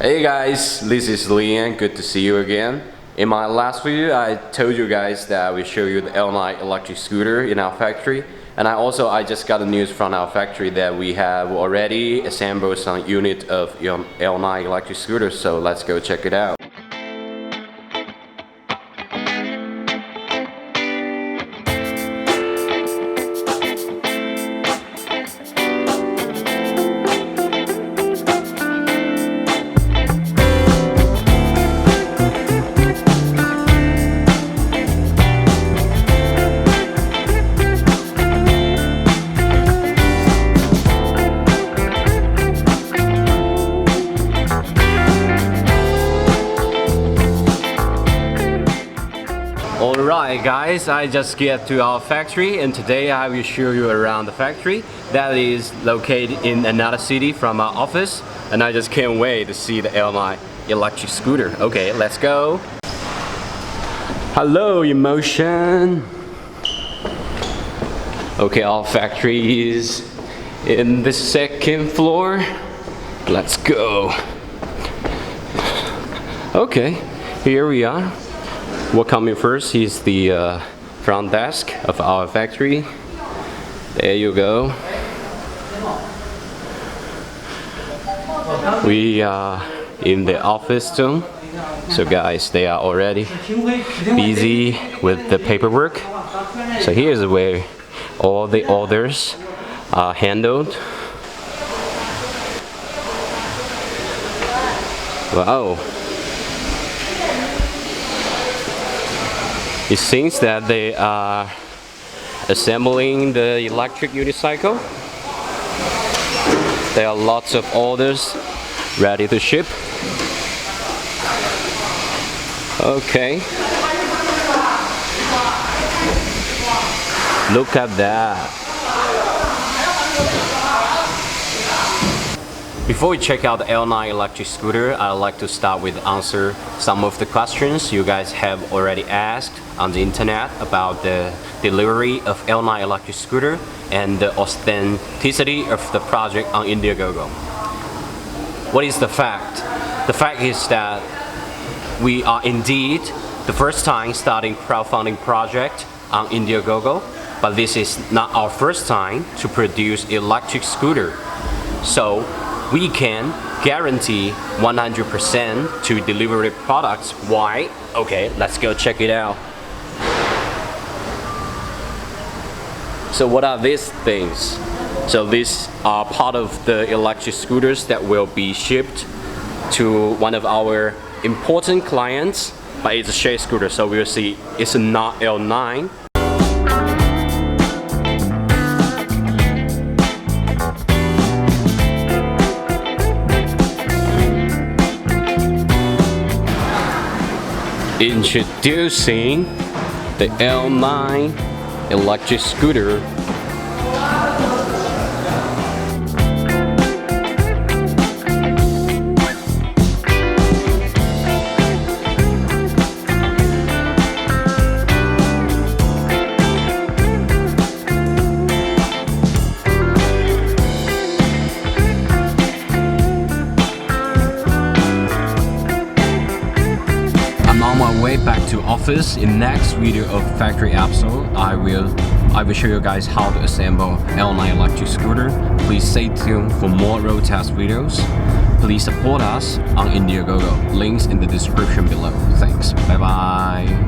Hey guys, this is Lian, good to see you again. In my last video, I told you guys that I will show you the L9 electric scooter in our factory. And I just got the news from our factory that we have already assembled some unit of L9 electric scooter, so let's go check it out. Alright guys, I just get to our factory and today I will show you around the factory that is located in another city from our office, and I just can't wait to see the L9 electric scooter. Okay, let's go. Hello Inmotion. Okay, our factory is in the second floor. Let's go. Okay, here we are. What coming first is the front desk of our factory. There you go. We are in the office zone. So guys, they are already busy with the paperwork. So here's where all the orders are handled. Wow. It seems that they are assembling the electric unicycle. There are lots of orders ready to ship. Okay. Look at that. Before we check out the L9 electric scooter, I'd like to start with answer some of the questions you guys have already asked on the internet about the delivery of L9 electric scooter and the authenticity of the project on Indiegogo. What is the fact? The fact is that we are indeed the first time starting crowdfunding project on Indiegogo, but this is not our first time to produce electric scooter. So we can guarantee 100% to deliver the products. Why? Okay, let's go check it out. So what are these things? So these are part of the electric scooters that will be shipped to one of our important clients, but it's a shade scooter, so we'll see it's not L9. Introducing the L9 electric scooter. On my way back to office, in next video of factory episode, I will show you guys how to assemble L9 electric scooter. Please stay tuned for more road test videos. Please support us on Indiegogo. Links in the description below. Thanks.